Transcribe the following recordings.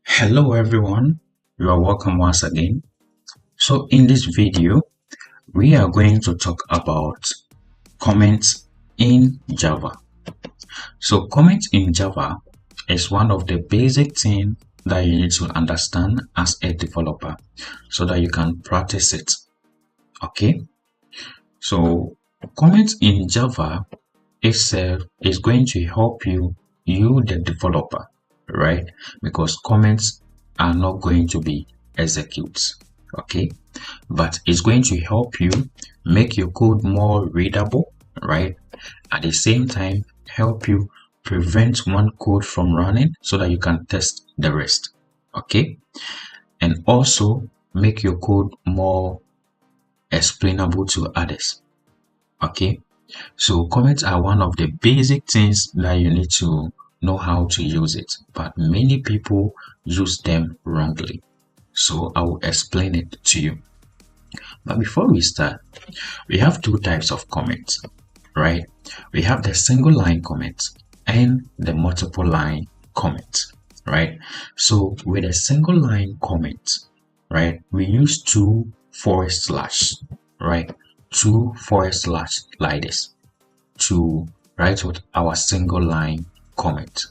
Hello everyone, you are welcome once again. So in this video, we are going to talk about comments in Java. So comments in Java is one of the basic things that you need to understand as a developer so that you can practice it. Okay, so comments in Java itself is going to help you the developer, right? Because comments are not going to be executes, okay, but it's going to help you make your code more readable, right? At the same time, help you prevent one code from running so that you can test the rest, okay, and also make your code more explainable to others, okay. So comments are one of the basic things that you need to know how to use it, but many people use them wrongly. So I will explain it to you. But before we start, we have two types of comments, right? We have the single line comments and the multiple line comments, right? So with a single line comment, right, we use two forward slash, right? Two forward slash like this to write what our single line comment,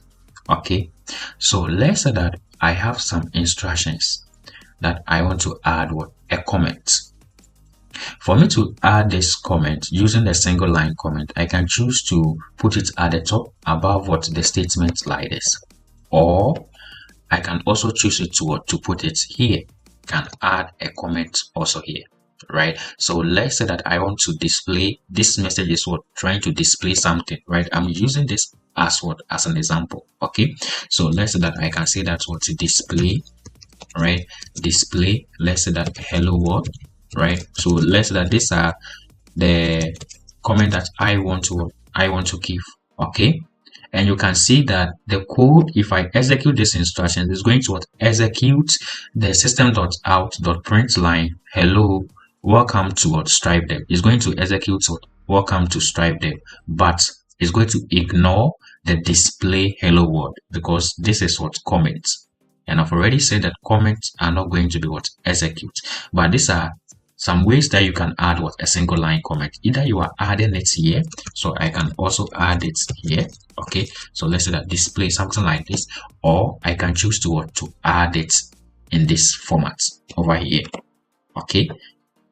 okay. So let's say that I have some instructions that I want to add what a comment. For me to add this comment using the single line comment, I can choose to put it at the top above what the statement like this, or I can also choose it to put it here. Can add a comment also here, right? So let's say that I want to display this message is what trying to display something, right? I'm using this as what as an example, okay. So let's say that I can say that's what to display, right? Display, let's say that hello world, right? So let's say that these are the comment that I want to give, okay. And you can see that the code, if I execute this instruction, is going to execute the system.out.println hello welcome to stripe dev. It's going to execute welcome to stripe dev, but it's going to ignore the display hello world because this is what comments. And I've already said that comments are not going to be what execute, but these are some ways that you can add what a single line comment. Either you are adding it here, so I can also add it here, okay. So let's say that display something like this, or I can choose to add it in this format over here, okay,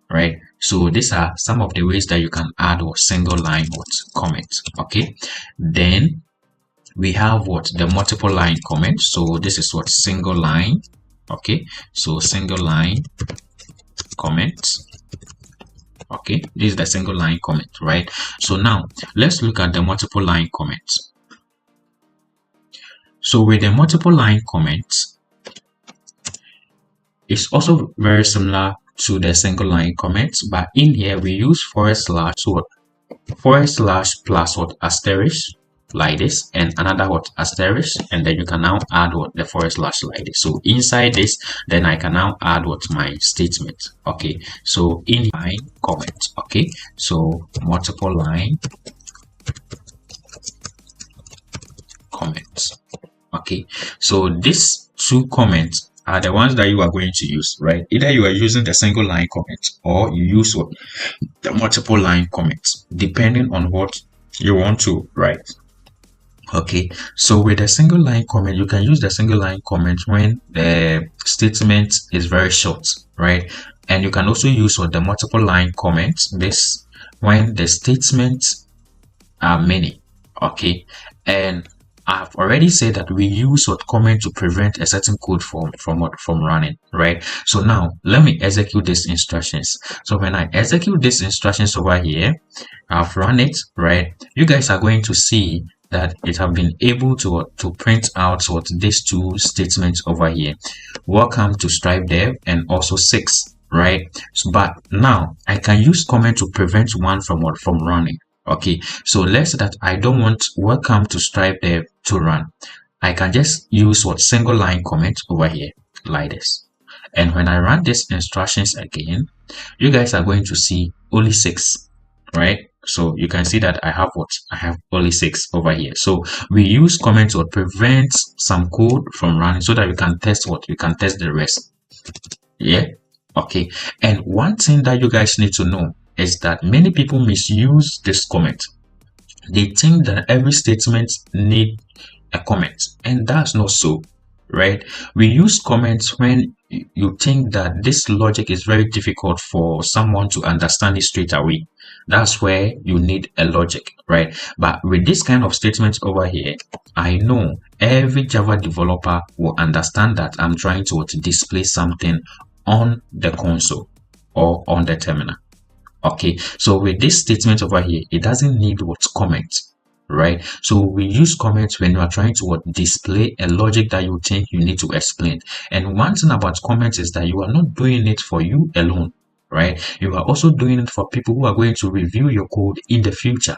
right. So these are some of the ways that you can add a single line comment, okay. Then we have what the multiple line comment. So this is what single line, okay. So single line comments, okay. This is the single line comment, right? So now let's look at the multiple line comments. So with the multiple line comments, it's also very similar to the single line comments, but in here we use forward slash plus what asterisk like this, and another what asterisk, and then you can now add what the forward slash like this. So inside this, then I can now add what my statement, okay. So in line comment, okay. So multiple line comments, okay. So these two comments are the ones that you are going to use, right? Either you are using the single line comment or you use what the multiple line comments, depending on what you want to write. Okay, so with a single line comment, you can use the single line comment when the statement is very short, right? And you can also use the multiple line comments this when the statements are many, okay. And I've already said that we use comment to prevent a certain code from running, right? So now let me execute these instructions. So when I execute these instructions over here, I've run it, right? You guys are going to see that it have been able to print out these two statements over here, welcome to stripe dev and also 6, right? So, but now I can use comment to prevent one from running, okay. So let's say that I don't want welcome to stripe dev to run. I can just use single line comment over here like this, and when I run these instructions again, you guys are going to see only 6, right? So you can see that I have what? I have only 6 over here. So we use comments to prevent some code from running so that we can test what? We can test the rest. Yeah. Okay. And one thing that you guys need to know is that many people misuse this comment. They think that every statement need a comment, and that's not so, right? We use comments when you think that this logic is very difficult for someone to understand it straight away. That's where you need a logic, right? But with this kind of statement over here, I know every Java developer will understand that I'm trying to display something on the console or on the terminal. Okay, so with this statement over here, it doesn't need what comment, right? So we use comments when you are trying to what display a logic that you think you need to explain. And one thing about comments is that you are not doing it for you alone, right? You are also doing it for people who are going to review your code in the future,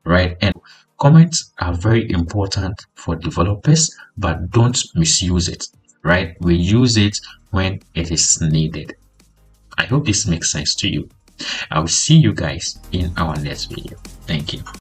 right? And comments are very important for developers, but don't misuse it, right? We use it when it is needed. I hope this makes sense to you. I'll see you guys in our next video. Thank you.